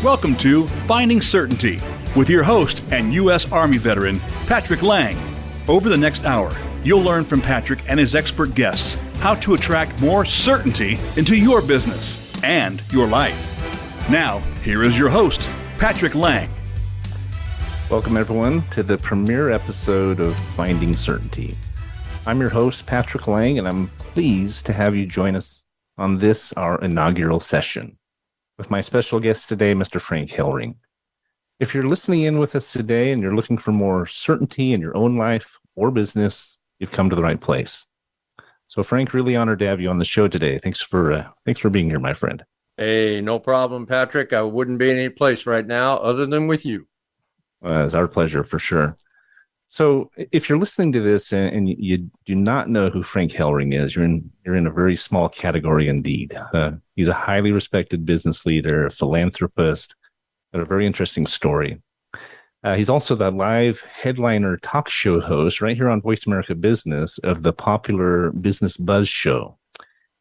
Welcome to Finding Certainty with your host and U.S. Army veteran, Patrick Laing. Over the next hour, you'll learn from Patrick and his expert guests how to attract more certainty into your business and your life. Now, here is your host, Patrick Laing. Welcome, everyone, to the premiere episode of Finding Certainty. I'm your host, Patrick Laing, and I'm pleased to have you join us on this, our inaugural session, with my special guest today, Mr. Frank Helring. If you're listening in with us today and you're looking for more certainty in your own life or business, you've come to the right place. So, Frank, really honored to have you on the show today. Thanks for being here, my friend. Hey, no problem, Patrick. I wouldn't be in any place right now other than with you. It's our pleasure, for sure. So if you're listening to this and you do not know who Frank Helring is, you're in a very small category indeed. He's a highly respected business leader, a philanthropist, and a very interesting story. He's also the live headliner talk show host right here on VoiceAmerica Business of the popular BizZne BuzZ show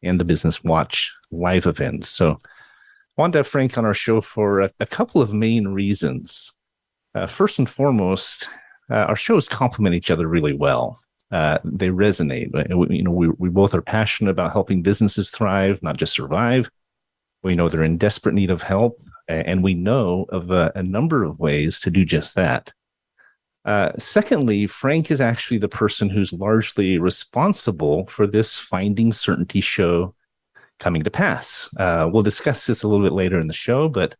and the Bizzne Watch live events. So I wanted to have Frank on our show for a couple of main reasons. First and foremost, our shows complement each other really well. They resonate. We both are passionate about helping businesses thrive, not just survive. We know they're in desperate need of help, and we know of a number of ways to do just that. Secondly, Frank is actually the person who's largely responsible for this Finding Certainty show coming to pass. We'll discuss this a little bit later in the show, but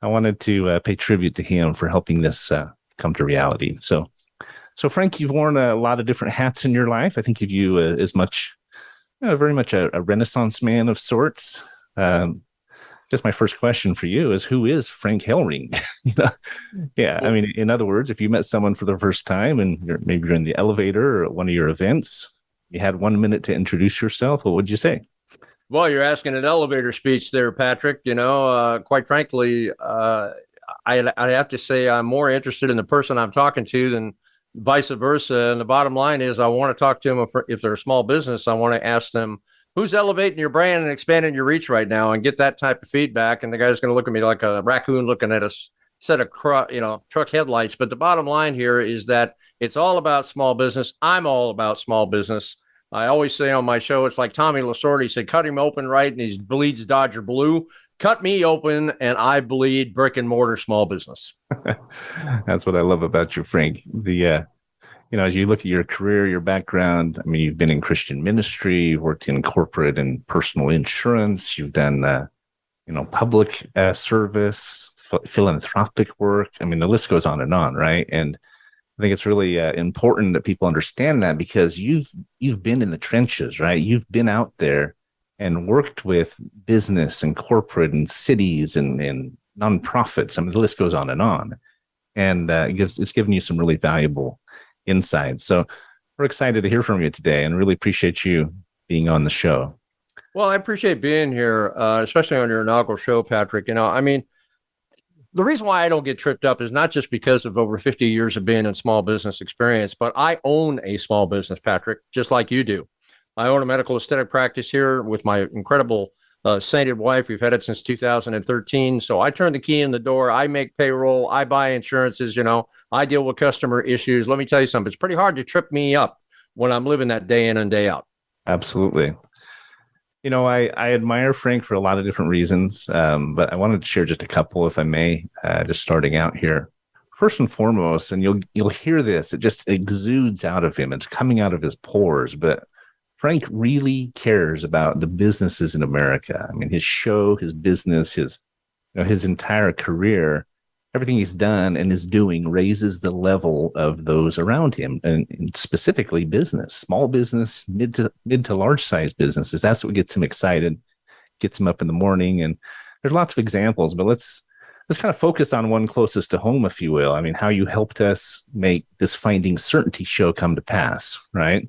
I wanted to pay tribute to him for helping this come to reality. So Frank, you've worn a lot of different hats in your life. I think of you as much, very much a Renaissance man of sorts. Just my first question for you is, who is Frank Helring? Yeah, I mean, in other words, if you met someone for the first time and maybe you're in the elevator or at one of your events, you had 1 minute to introduce yourself, what would you say? Well, you're asking an elevator speech there, Patrick. Quite frankly, I have to say I'm more interested in the person I'm talking to than vice versa. And the bottom line is I want to talk to them if they're a small business. I want to ask them, who's elevating your brand and expanding your reach right now, and get that type of feedback. And the guy's going to look at me like a raccoon looking at a set of truck headlights. But the bottom line here is that it's all about small business. I'm all about small business. I always say on my show, it's like Tommy Lasorda. He said, cut him open right and he bleeds Dodger blue. Cut me open and I bleed brick and mortar small business. That's what I love about you, Frank. As you look at your career, your background, I mean, you've been in Christian ministry, you've worked in corporate and personal insurance, you've done, public service, philanthropic work. I mean, the list goes on, right? And I think it's really important that people understand that, because you've been in the trenches, right? You've been out there and worked with business and corporate and cities and nonprofits. I mean, the list goes on. And it's given you some really valuable insights. So we're excited to hear from you today and really appreciate you being on the show. Well, I appreciate being here, especially on your inaugural show, Patrick. The reason why I don't get tripped up is not just because of over 50 years of being in small business experience, but I own a small business, Patrick, just like you do. I own a medical aesthetic practice here with my incredible sainted wife. We've had it since 2013. So I turn the key in the door. I make payroll. I buy insurances. I deal with customer issues. Let me tell you something. It's pretty hard to trip me up when I'm living that day in and day out. Absolutely. I admire Frank for a lot of different reasons, but I wanted to share just a couple, if I may, just starting out here. First and foremost, and you'll hear this, it just exudes out of him. It's coming out of his pores, but Frank really cares about the businesses in America. I mean, his show, his business, his entire career, everything he's done and is doing raises the level of those around him, and specifically business, small business, mid to large size businesses. That's what gets him excited, gets him up in the morning. And there's lots of examples, but let's kind of focus on one closest to home, if you will. I mean, how you helped us make this Finding Certainty show come to pass, right?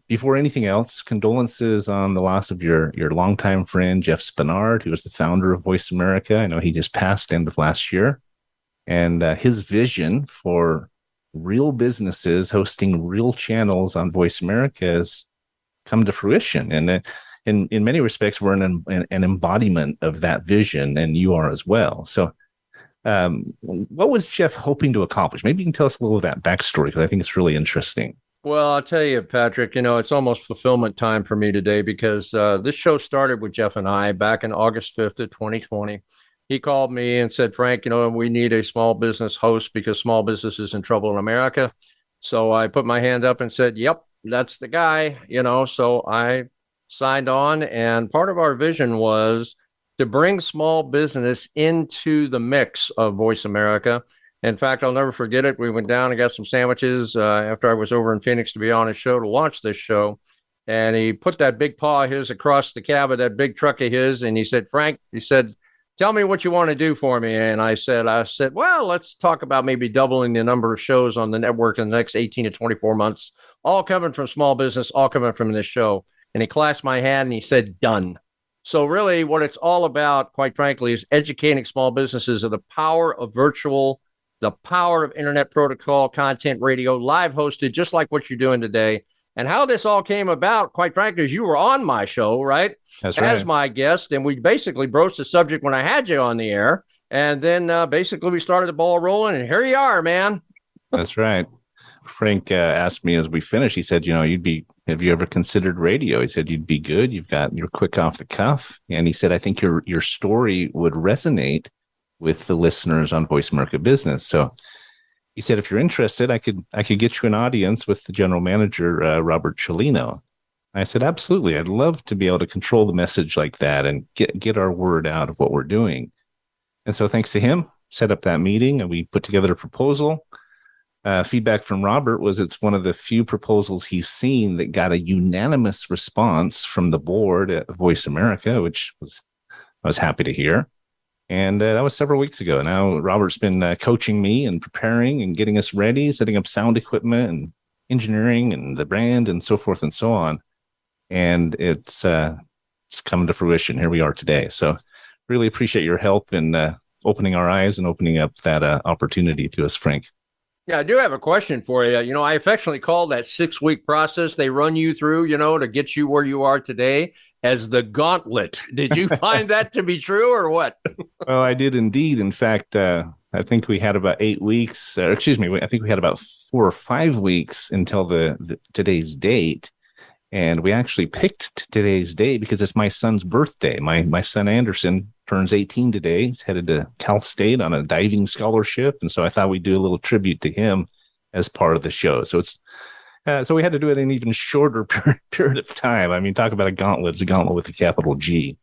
Before anything else, condolences on the loss of your longtime friend, Jeff Spenard, who was the founder of Voice America. I know he just passed end of last year. And his vision for real businesses hosting real channels on Voice America has come to fruition. And in many respects, we're an embodiment of that vision, and you are as well. So what was Jeff hoping to accomplish? Maybe you can tell us a little of that backstory, because I think it's really interesting. Well, I'll tell you, Patrick, it's almost fulfillment time for me today, because this show started with Jeff and I back in August 5th of 2020. He called me and said, Frank, we need a small business host because small business is in trouble in America. So I put my hand up and said, yep, that's the guy, so I signed on. And part of our vision was to bring small business into the mix of Voice America. In fact, I'll never forget it. We went down and got some sandwiches after I was over in Phoenix to be on his show, to launch this show. And he put that big paw of his across the cab of that big truck of his. And he said, Frank, tell me what you want to do for me. And I said, well, let's talk about maybe doubling the number of shows on the network in the next 18 to 24 months, all coming from small business, all coming from this show. And he clasped my hand and he said, done. So really what it's all about, quite frankly, is educating small businesses of the power of virtual, the power of internet protocol, content radio, live hosted, just like what you're doing today. And how this all came about, quite frankly, is you were on my show, right? That's right. As my guest. And we basically broached the subject when I had you on the air. And then basically we started the ball rolling, and here you are, man. That's right. Frank asked me as we finished, he said, have you ever considered radio? He said, you'd be good. You're quick off the cuff. And he said, I think your story would resonate with the listeners on Voice America Business. So he said, if you're interested, I could get you an audience with the general manager, Robert Cellino. I said, absolutely. I'd love to be able to control the message like that and get our word out of what we're doing. And so thanks to him, set up that meeting, and we put together a proposal. Feedback from Robert was it's one of the few proposals he's seen that got a unanimous response from the board at Voice America, which I was happy to hear. And that was several weeks ago. Now, Robert's been coaching me and preparing and getting us ready, setting up sound equipment and engineering and the brand and so forth and so on. And it's coming to fruition. Here we are today. So really appreciate your help in opening our eyes and opening up that opportunity to us, Frank. Yeah, I do have a question for you. I affectionately call that 6-week process they run you through, to get you where you are today as the gauntlet. Did you find that to be true or what? Well, I did indeed. In fact, I think we had about 8 weeks. I think we had about 4 or 5 weeks until the today's date. And we actually picked today's date because it's my son's birthday. My son Anderson turns 18 today. He's headed to Cal State on a diving scholarship. And so I thought we'd do a little tribute to him as part of the show. So so we had to do it in an even shorter period of time. I mean, talk about a gauntlet. It's a gauntlet with a capital G.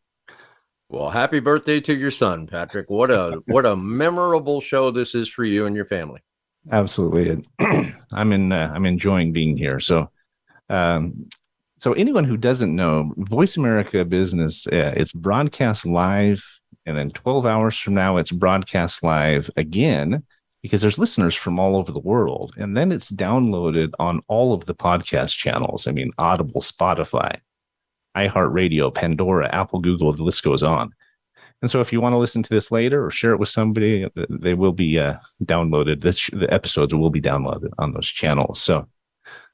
Well, happy birthday to your son, Patrick. What a memorable show this is for you and your family. Absolutely. I'm enjoying being here. So anyone who doesn't know, Voice America Business, it's broadcast live, and then 12 hours from now, it's broadcast live again, because there's listeners from all over the world. And then it's downloaded on all of the podcast channels. I mean, Audible, Spotify, iHeartRadio, Pandora, Apple, Google, the list goes on. And so if you want to listen to this later or share it with somebody, they will be downloaded. The episodes will be downloaded on those channels.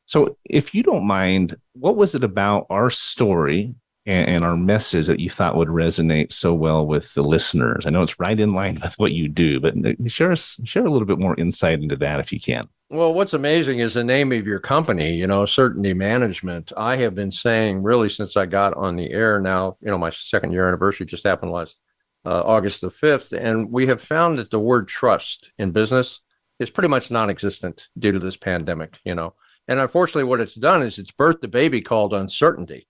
So if you don't mind, what was it about our story and our message that you thought would resonate so well with the listeners? I know it's right in line with what you do, but share a little bit more insight into that if you can. Well, what's amazing is the name of your company, Certainty Management. I have been saying really since I got on the air now, my second year anniversary just happened last August the 5th. And we have found that the word trust in business is pretty much non-existent due to this pandemic, And unfortunately, what it's done is it's birthed a baby called uncertainty.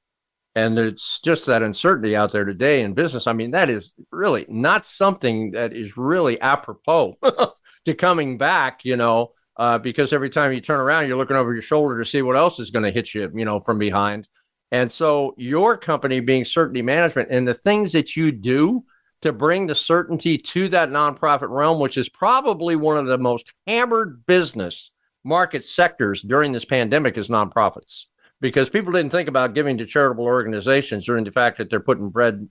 And it's just that uncertainty out there today in business. I mean, that is really not something that is really apropos to coming back, because every time you turn around, you're looking over your shoulder to see what else is going to hit you, from behind. And so your company being Certainty Management and the things that you do to bring the certainty to that nonprofit realm, which is probably one of the most hammered business market sectors during this pandemic, is nonprofits, because people didn't think about giving to charitable organizations during the fact that they're putting bread,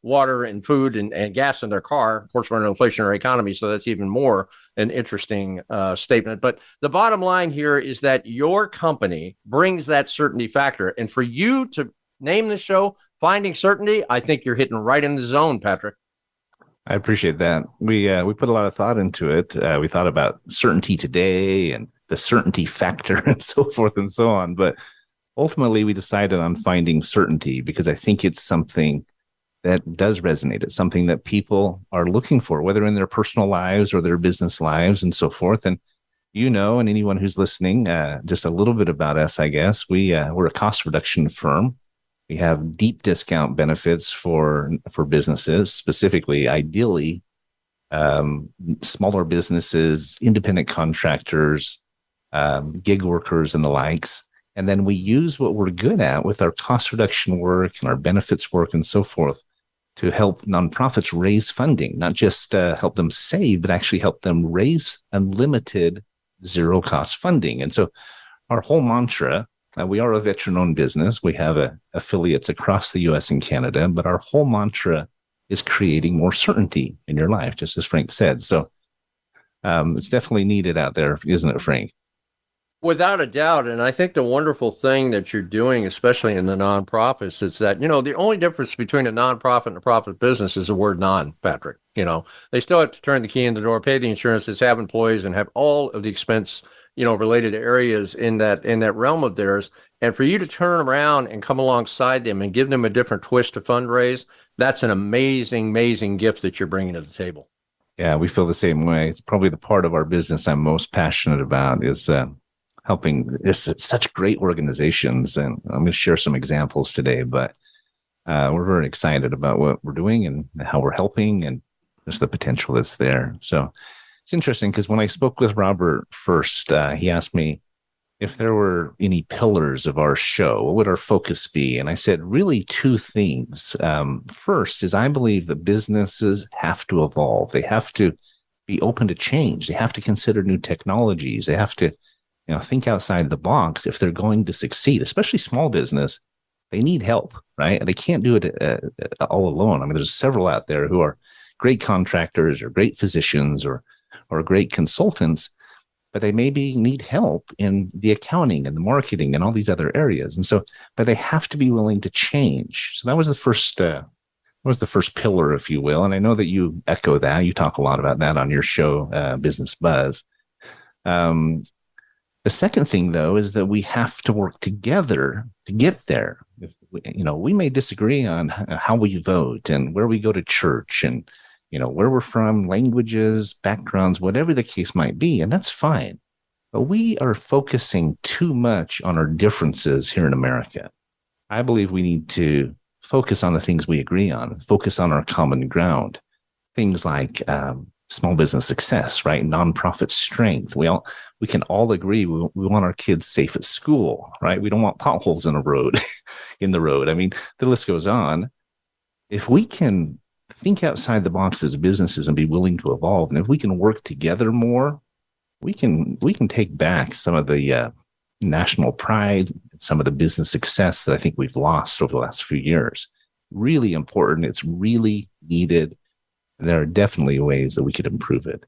water and food and gas in their car. Of course, we're in an inflationary economy, so that's even more an interesting statement. But the bottom line here is that your company brings that certainty factor. And for you to name the show, Finding Certainty. I think you're hitting right in the zone, Patrick. I appreciate that. We put a lot of thought into it. We thought about certainty today and the certainty factor and so forth and so on. But ultimately, we decided on finding certainty because I think it's something that does resonate. It's something that people are looking for, whether in their personal lives or their business lives and so forth. And and anyone who's listening, just a little bit about us, I guess. We're a cost reduction firm. We have deep discount benefits for businesses, specifically, ideally, smaller businesses, independent contractors, gig workers, and the likes. And then we use what we're good at with our cost reduction work and our benefits work and so forth to help nonprofits raise funding, not just help them save, but actually help them raise unlimited zero cost funding. And so our whole mantra, we are a veteran-owned business. We have affiliates across the U.S. and Canada, but our whole mantra is creating more certainty in your life, just as Frank said. So it's definitely needed out there, isn't it, Frank? Without a doubt. And I think the wonderful thing that you're doing, especially in the nonprofits, is that, the only difference between a nonprofit and a profit business is the word non, Patrick. They still have to turn the key in the door, pay the insurances, have employees, and have all of the expense, related areas in that realm of theirs. And for you to turn around and come alongside them and give them a different twist to fundraise, that's an amazing, amazing gift that you're bringing to the table. Yeah, we feel the same way. It's probably the part of our business I'm most passionate about is helping. There's such great organizations, and I'm going to share some examples today, but we're very excited about what we're doing and how we're helping and just the potential that's there. So it's interesting because when I spoke with Robert first, he asked me if there were any pillars of our show, what would our focus be? And I said, really two things. First is I believe that businesses have to evolve. They have to be open to change. They have to consider new technologies. They have to think outside the box if they're going to succeed, especially small business. They need help, right? They can't do it all alone. I mean, there's several out there who are great contractors or great physicians or great consultants, but they maybe need help in the accounting and the marketing and all these other areas. And so, but they have to be willing to change. So that was the first pillar, if you will. And I know that you echo that. You talk a lot about that on your show, BizZne BuzZ. The second thing, though, is that we have to work together to get there. We may disagree on how we vote and where we go to church and, where we're from, languages, backgrounds, whatever the case might be, and that's fine. But we are focusing too much on our differences here in America. I believe we need to focus on the things we agree on, focus on our common ground, things like small business success, right? Nonprofit strength. We can all agree we want our kids safe at school, right? We don't want potholes in the road. I mean, the list goes on. If we can think outside the box as businesses and be willing to evolve, and if we can work together more, we can take back some of the national pride, some of the business success that I think we've lost over the last few years. Really important. It's really needed. And there are definitely ways that we could improve it.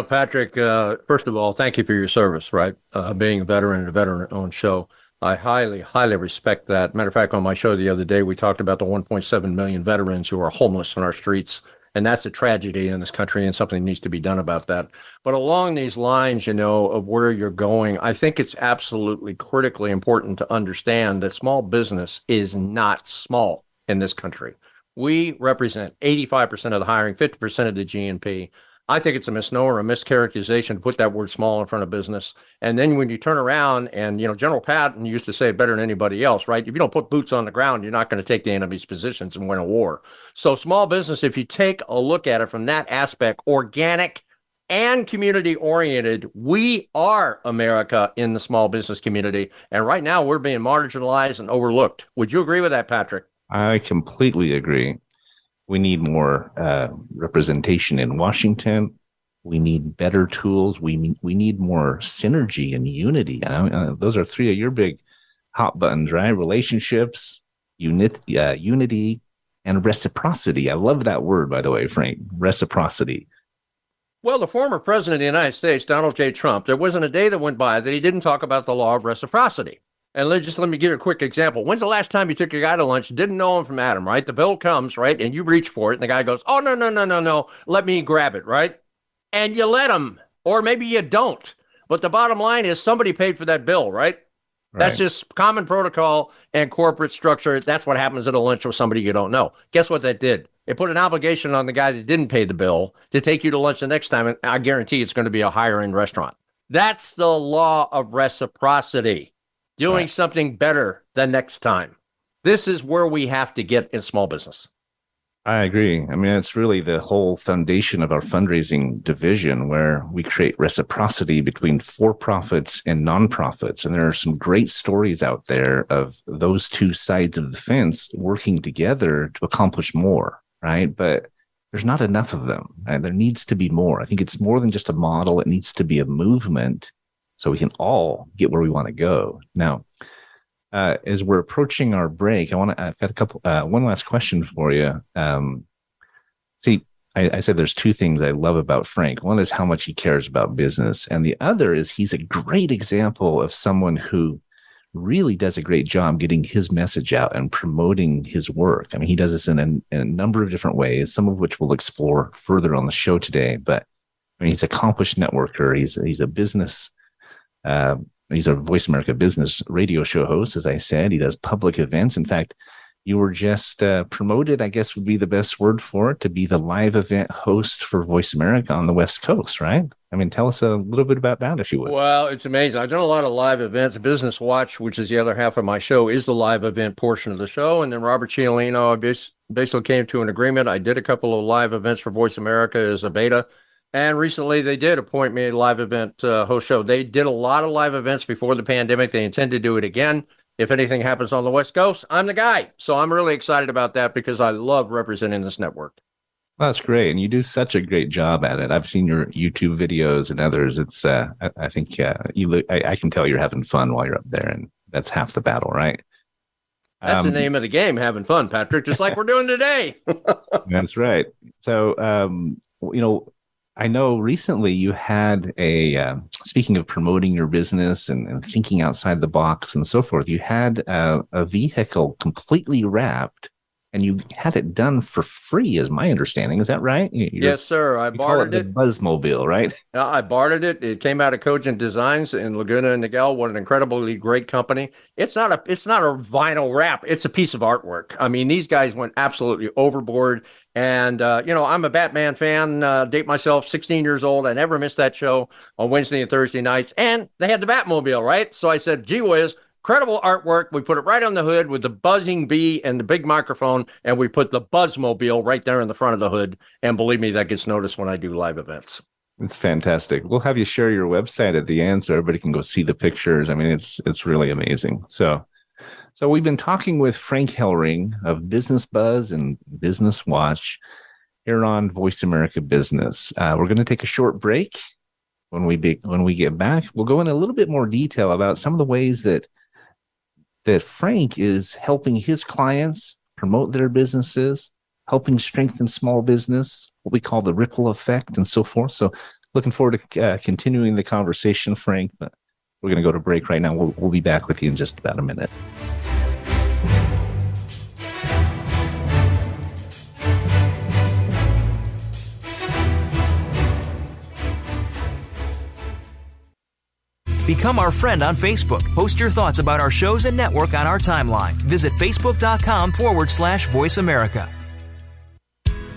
Patrick, first of all, thank you for your service, right? Being a veteran and a veteran-owned show. I highly, highly respect that. Matter of fact, on my show the other day, we talked about the 1.7 million veterans who are homeless on our streets. And that's a tragedy in this country, and something needs to be done about that. But along these lines, of where you're going, I think it's absolutely critically important to understand that small business is not small in this country. We represent 85% of the hiring, 50% of the GNP. I think it's a misnomer, a mischaracterization to put that word small in front of business. And then when you turn around and, General Patton used to say it better than anybody else, right? If you don't put boots on the ground, you're not going to take the enemy's positions and win a war. So small business, if you take a look at it from that aspect, organic and community oriented, we are America in the small business community. And right now we're being marginalized and overlooked. Would you agree with that, Patrick? I completely agree. We need more representation in Washington. We need better tools. We need more synergy and unity. Those are three of your big hot buttons, right? Relationships, unity, and reciprocity. I love that word, by the way, Frank. Reciprocity. Well, the former president of the United States, Donald J. Trump, there wasn't a day that went by that he didn't talk about the law of reciprocity. And let me give you a quick example. When's the last time you took your guy to lunch, didn't know him from Adam, right? The bill comes, right? And you reach for it, and the guy goes, oh, no, let me grab it, right? And you let him, or maybe you don't. But the bottom line is somebody paid for that bill, right? That's just common protocol and corporate structure. That's what happens at a lunch with somebody you don't know. Guess what that did? It put an obligation on the guy that didn't pay the bill to take you to lunch the next time, and I guarantee it's going to be a higher-end restaurant. That's the law of reciprocity. Doing something better the next time. This is where we have to get in small business. I agree. I mean, it's really the whole foundation of our fundraising division, where we create reciprocity between for-profits and nonprofits. And there are some great stories out there of those two sides of the fence working together to accomplish more, right? But there's not enough of them. Right? There needs to be more. I think it's more than just a model. It needs to be a movement so we can all get where we want to go. Now, as we're approaching our break, I've got one last question for you. I said there's two things I love about Frank. One is how much he cares about business. And the other is he's a great example of someone who really does a great job getting his message out and promoting his work. I mean, he does this in a number of different ways, some of which we'll explore further on the show today. But I mean, he's an accomplished networker. He's a business he's a Voice America Business radio show host, as I said. He does public events. In fact, you were just promoted, I guess would be the best word for it, to be the live event host for Voice America on the West Coast, right? I mean, tell us a little bit about that, if you would. Well, it's amazing. I've done a lot of live events. Bizzne Watch, which is the other half of my show, is the live event portion of the show. And then Robert Cialino, basically came to an agreement. I did a couple of live events for Voice America as a beta. And recently they did appoint me a live event host show. They did a lot of live events before the pandemic. They intend to do it again. If anything happens on the West Coast, I'm the guy. So I'm really excited about that because I love representing this network. Well, that's great. And you do such a great job at it. I've seen your YouTube videos and others. It's, I think I can tell you're having fun while you're up there, and that's half the battle, right? That's the name of the game, having fun, Patrick, just like we're doing today. That's right. So, I know recently you had speaking of promoting your business and thinking outside the box and so forth, you had a vehicle completely wrapped and you had it done for free, is my understanding. Is that right? Yes, sir. I bartered it. Buzzmobile, right? I bartered it. It came out of Cogent Designs in Laguna Niguel. What an incredibly great company. It's not a vinyl wrap. It's a piece of artwork. I mean, these guys went absolutely overboard. And, I'm a Batman fan, date myself, 16 years old. I never missed that show on Wednesday and Thursday nights. And they had the Batmobile, right? So I said, gee whiz, incredible artwork. We put it right on the hood with the buzzing bee and the big microphone. And we put the Buzzmobile right there in the front of the hood. And believe me, that gets noticed when I do live events. It's fantastic. We'll have you share your website at the end so everybody can go see the pictures. I mean, it's really amazing. So we've been talking with Frank Helring of Bizzne BuzZ and Bizzne Watch here on Voice America Business. We're going to take a short break. When we get back, we'll go in a little bit more detail about some of the ways that Frank is helping his clients promote their businesses, helping strengthen small business, what we call the ripple effect and so forth. So looking forward to continuing the conversation, Frank, but we're going to go to break right now. We'll be back with you in just about a minute. Become our friend on Facebook. Post your thoughts about our shows and network on our timeline. Visit facebook.com/Voice America.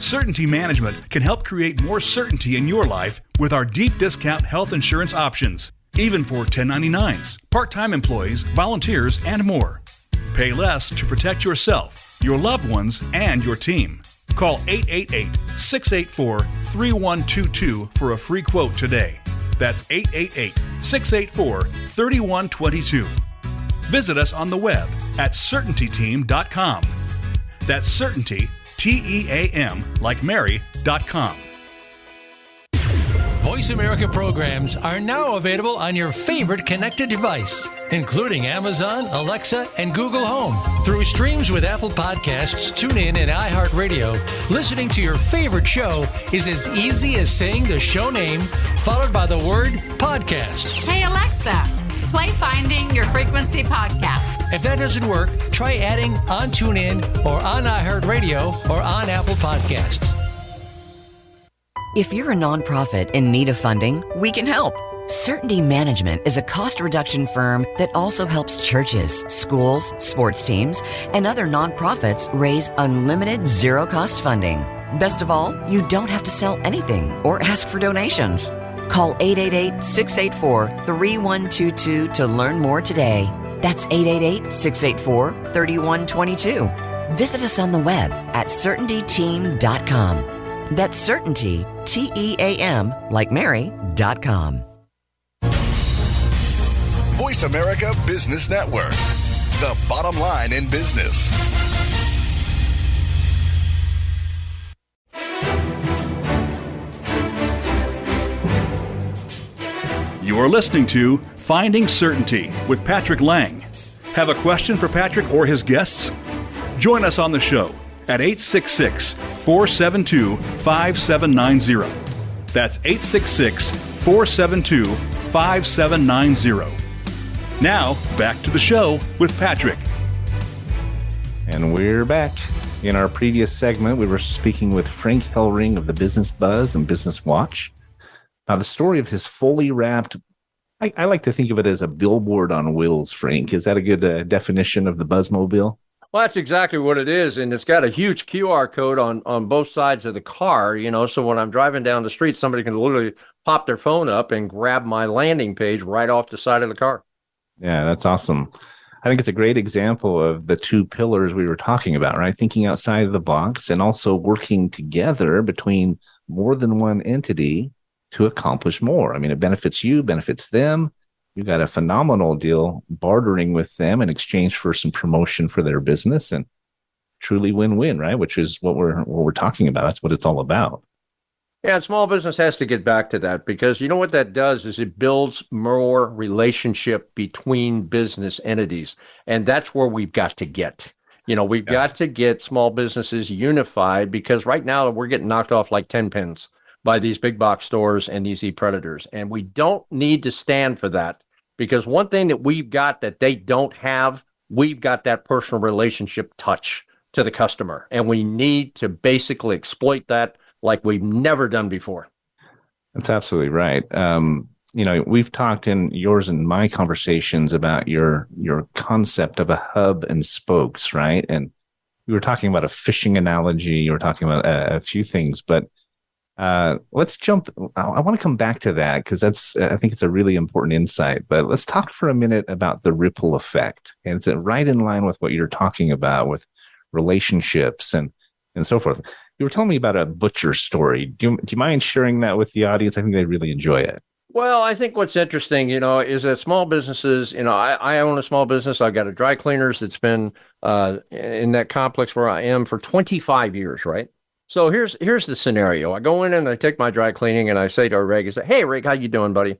Certainty Management can help create more certainty in your life with our deep discount health insurance options, even for 1099s, part-time employees, volunteers, and more. Pay less to protect yourself, your loved ones, and your team. Call 888-684-3122 for a free quote today. That's 888-684-3122. Visit us on the web at CertaintyTeam.com. That's Certainty, T-E-A-M, like Mary.com. Voice America programs are now available on your favorite connected device, including Amazon, Alexa, and Google Home. Through streams with Apple Podcasts, TuneIn, and iHeartRadio, listening to your favorite show is as easy as saying the show name followed by the word podcast. Hey, Alexa, play Finding Your Frequency podcast. If that doesn't work, try adding on TuneIn or on iHeartRadio or on Apple Podcasts. If you're a nonprofit in need of funding, we can help. Certainty Management is a cost reduction firm that also helps churches, schools, sports teams, and other nonprofits raise unlimited zero-cost funding. Best of all, you don't have to sell anything or ask for donations. Call 888-684-3122 to learn more today. That's 888-684-3122. Visit us on the web at CertaintyTeam.com. That's Certainty, T-E-A-M, like Mary.com. Voice America Business Network, the bottom line in business. You're listening to Finding Certainty with Patrick Laing. Have a question for Patrick or his guests? Join us on the show at 866-472-5790. That's 866-472-5790. Now, back to the show with Patrick. And we're back. In our previous segment, we were speaking with Frank Helring of the Bizzne BuzZ and Bizzne Watch. Now, the story of his fully wrapped, I like to think of it as a billboard on wheels, Frank. Is that a good definition of the Buzzmobile? Well, that's exactly what it is. And it's got a huge QR code on both sides of the car, so when I'm driving down the street, somebody can literally pop their phone up and grab my landing page right off the side of the car. Yeah, that's awesome. I think it's a great example of the two pillars we were talking about, right? Thinking outside of the box and also working together between more than one entity to accomplish more. I mean, it benefits you, benefits them. You got a phenomenal deal bartering with them in exchange for some promotion for their business, and truly win-win, right? Which is what we're talking about. That's what it's all about. Yeah, and small business has to get back to that, because you know what that does is it builds more relationship between business entities. And that's where we've got to get. We've got to get small businesses unified, because right now we're getting knocked off like 10 pins by these big box stores and these e-predators. And we don't need to stand for that, because one thing that we've got that they don't have, we've got that personal relationship touch to the customer. And we need to basically exploit that like we've never done before. That's absolutely right. We've talked in yours and my conversations about your concept of a hub and spokes, right? And we were talking about a fishing analogy. You were talking about a few things, but let's jump. I want to come back to that, because I think it's a really important insight. But let's talk for a minute about the ripple effect, and it's right in line with what you're talking about with relationships and so forth. You were telling me about a butcher story. Do you mind sharing that with the audience? I think they'd really enjoy it. Well, I think what's interesting, is that small businesses, I own a small business. I've got a dry cleaners that's been in that complex where I am for 25 years, right? So here's the scenario. I go in and I take my dry cleaning and I say to Rig, "Hey, Rig, how you doing, buddy?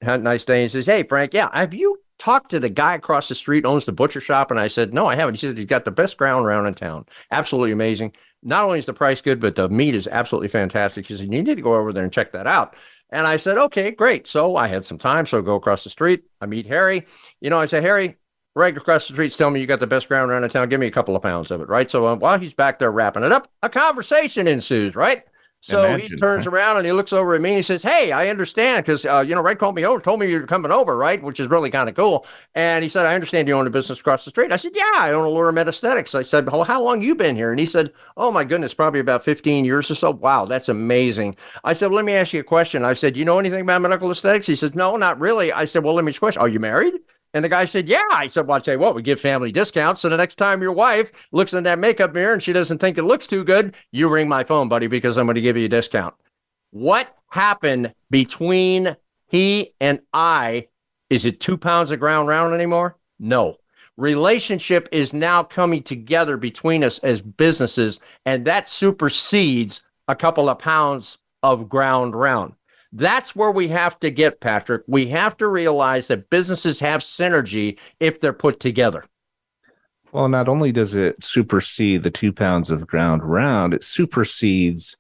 Had a nice day." He says, "Hey, Frank, yeah, have you talked to the guy across the street owns the butcher shop?" And I said, "No, I haven't." He said, "He's got the best ground round in town. Absolutely amazing. Not only is the price good, but the meat is absolutely fantastic." He said, "You need to go over there and check that out." And I said, "Okay, great." So I had some time. So I go across the street. I meet Harry. I say, "Harry, right across the street's telling me you got the best ground round in town. Give me a couple of pounds of it," right? So while he's back there wrapping it up, a conversation ensues, right? So he turns around and he looks over at me and he says, "Hey, I understand, because, Red called me over, told me you're coming over, right?" Which is really kind of cool. And he said, "I understand you own a business across the street." I said, "Yeah, I own Allure Aesthetics." I said, "Well, how long you been here?" And he said, "Oh my goodness, probably about 15 years or so." "Wow, that's amazing." I said, "Well, let me ask you a question." I said, "You know anything about medical aesthetics?" He said, "No, not really." I said, "Well, let me ask you a question. Are you married?" And the guy said, "Yeah." I said, "Well, I'll tell you what, we give family discounts. So the next time your wife looks in that makeup mirror and she doesn't think it looks too good, you ring my phone, buddy, because I'm going to give you a discount." What happened between he and I? Is it 2 pounds of ground round anymore? No. Relationship is now coming together between us as businesses, and that supersedes a couple of pounds of ground round. That's where we have to get, Patrick. We have to realize that businesses have synergy if they're put together. Well, not only does it supersede the 2 pounds of ground round, it supersedes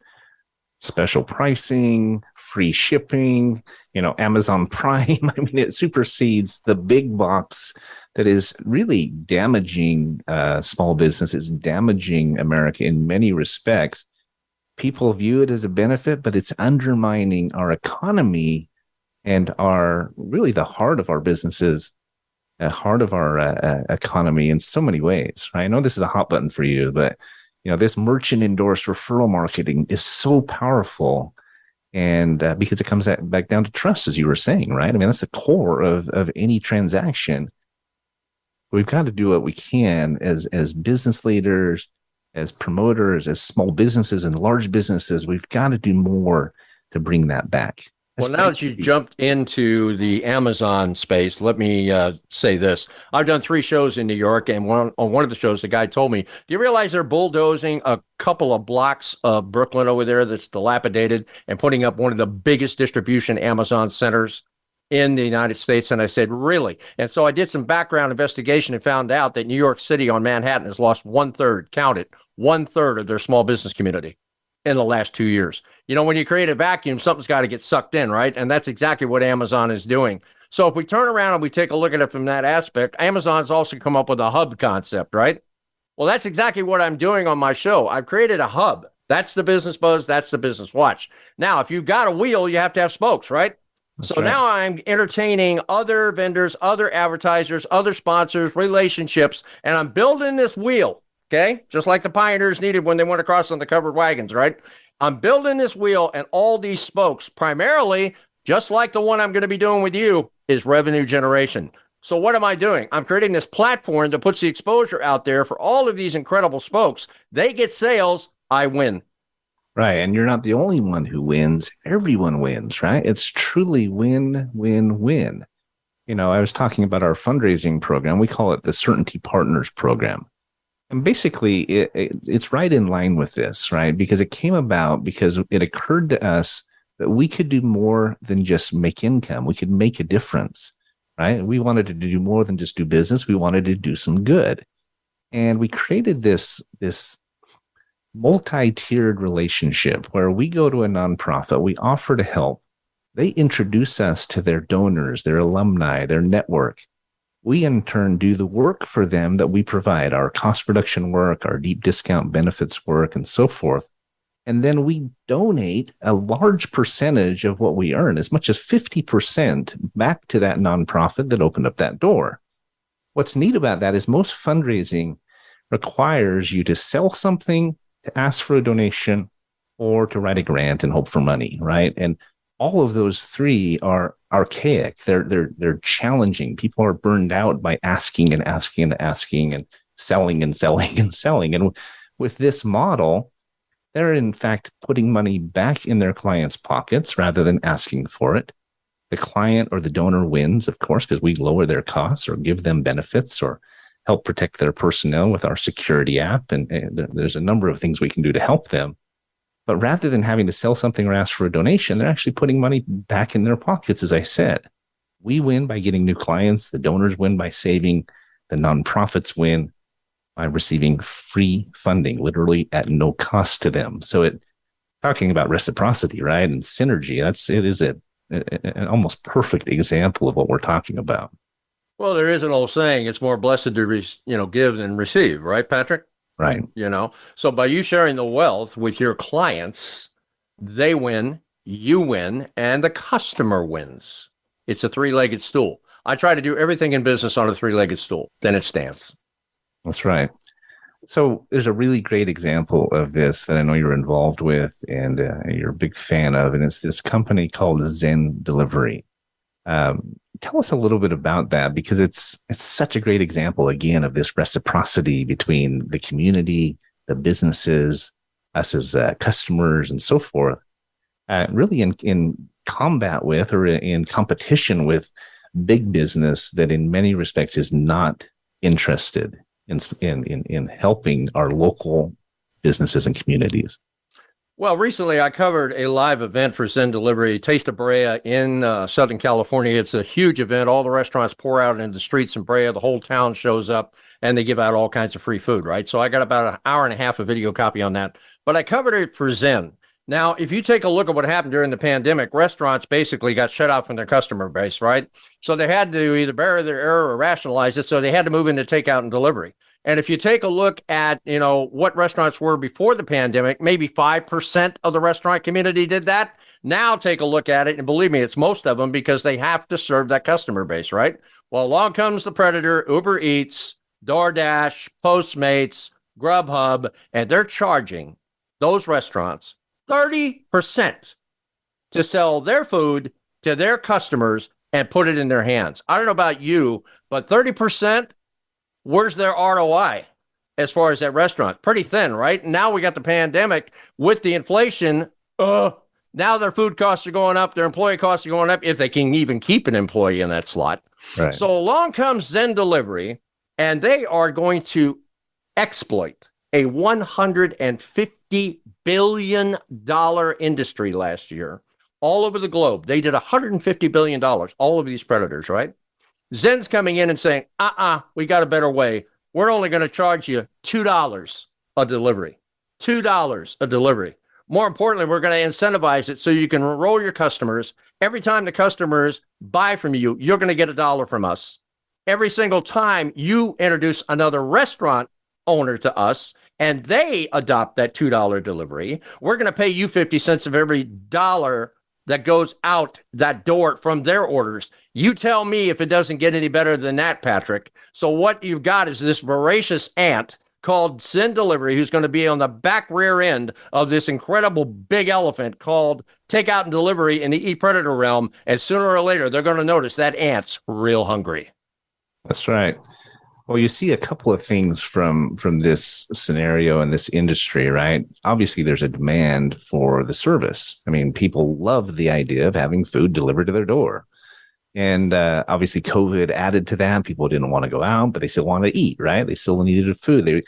special pricing, free shipping, Amazon Prime. I mean, it supersedes the big box that is really damaging small businesses, damaging America in many respects. People view it as a benefit, but it's undermining our economy and really the heart of our businesses, the heart of our economy in so many ways, right? I know this is a hot button for you, but this merchant endorsed referral marketing is so powerful. And because it comes back down to trust, as you were saying, right? I mean, that's the core of any transaction. We've got to do what we can as business leaders, as promoters, as small businesses and large businesses. We've got to do more to bring that back. Well, now that you jumped into the Amazon space, let me say this. I've done 3 shows in New York, and on one of the shows, the guy told me, do you realize they're bulldozing a couple of blocks of Brooklyn over there that's dilapidated and putting up one of the biggest distribution Amazon centers in the United States? And I said, really? And so I did some background investigation and found out that New York City on Manhattan has lost 1/3, count it, 1/3 of their small business community in the last 2 years. When you create a vacuum, something's got to get sucked in, right? And that's exactly what Amazon is doing. So if we turn around and we take a look at it from that aspect, Amazon's also come up with a hub concept, right? Well, that's exactly what I'm doing on my show. I've created a hub. That's the Business Buzz. That's the Business Watch. Now, if you've got a wheel, you have to have spokes, right? That's right. Now I'm entertaining other vendors, other advertisers, other sponsors, relationships, and I'm building this wheel. Okay, just like the pioneers needed when they went across on the covered wagons, right? I'm building this wheel, and all these spokes, primarily, just like the one I'm going to be doing with you, is revenue generation. So what am I doing? I'm creating this platform that puts the exposure out there for all of these incredible spokes. They get sales, I win. Right, and you're not the only one who wins. Everyone wins, right? It's truly win, win, win. I was talking about our fundraising program. We call it the Certainty Partners Program. And basically, it's right in line with this, right? Because it came about because it occurred to us that we could do more than just make income. We could make a difference, right? We wanted to do more than just do business. We wanted to do some good. And we created this multi-tiered relationship where we go to a nonprofit, we offer to help. They introduce us to their donors, their alumni, their network. We, in turn, do the work for them that we provide, our cost reduction work, our deep discount benefits work, and so forth. And then we donate a large percentage of what we earn, as much as 50%, back to that nonprofit that opened up that door. What's neat about that is most fundraising requires you to sell something, to ask for a donation, or to write a grant and hope for money, right? And all of those 3 are archaic. They're challenging. People are burned out by asking and asking and asking and selling and selling and selling. And with this model, they're in fact putting money back in their clients' pockets rather than asking for it. The client or the donor wins, of course, because we lower their costs or give them benefits or help protect their personnel with our security app. And there's a number of things we can do to help them. But rather than having to sell something or ask for a donation, they're actually putting money back in their pockets, as I said. We win by getting new clients. The donors win by saving. The nonprofits win by receiving free funding, literally at no cost to them. So talking about reciprocity, right, and synergy, it is an almost perfect example of what we're talking about. Well, there is an old saying, it's more blessed to give than receive, right, Patrick? Right. So by you sharing the wealth with your clients, they win, you win, and the customer wins. It's a 3-legged stool. I try to do everything in business on a 3-legged stool. Then it stands. That's right. So there's a really great example of this that I know you're involved with and you're a big fan of, and it's this company called Zen Delivery. Tell us a little bit about that, because it's such a great example, again, of this reciprocity between the community, the businesses, us as customers, and so forth. Really in combat with or in competition with big business that in many respects is not interested in helping our local businesses and communities. Well, recently I covered a live event for Zen Delivery, Taste of Brea in Southern California. It's a huge event. All the restaurants pour out into the streets in Brea. The whole town shows up and they give out all kinds of free food, right? So I got about an hour and a half of video copy on that, but I covered it for Zen. Now, if you take a look at what happened during the pandemic, restaurants basically got shut out from their customer base, right? So they had to either bear their error or rationalize it. So they had to move into takeout and delivery. And if you take a look at, what restaurants were before the pandemic, maybe 5% of the restaurant community did that. Now take a look at it. And believe me, it's most of them because they have to serve that customer base, right? Well, along comes the predator, Uber Eats, DoorDash, Postmates, Grubhub, and they're charging those restaurants 30% to sell their food to their customers and put it in their hands. I don't know about you, but 30%, where's their ROI as far as that restaurant? Pretty thin, right? Now we got the pandemic with the inflation. Now their food costs are going up. Their employee costs are going up if they can even keep an employee in that slot. Right. So along comes Zen Delivery, and they are going to exploit a $150 billion industry last year all over the globe. They did $150 billion, all of these predators, right? Zen's coming in and saying, we got a better way. We're only going to charge you $2 a delivery. $2 a delivery. More importantly, we're going to incentivize it so you can enroll your customers. Every time the customers buy from you, you're going to get $1 from us. Every single time you introduce another restaurant owner to us and they adopt that $2 delivery, we're going to pay you 50 cents of every dollar that goes out that door from their orders. You tell me if it doesn't get any better than that, Patrick. So what you've got is this voracious ant called Zen Delivery, who's going to be on the back rear end of this incredible big elephant called takeout and delivery in the e-predator realm. And sooner or later, they're going to notice that ant's real hungry. That's right. Well, you see a couple of things from this scenario and this industry, right? Obviously, there's a demand for the service. I mean, people love the idea of having food delivered to their door. And obviously, COVID added to that. People didn't want to go out, but they still wanted to eat, right? They still needed food.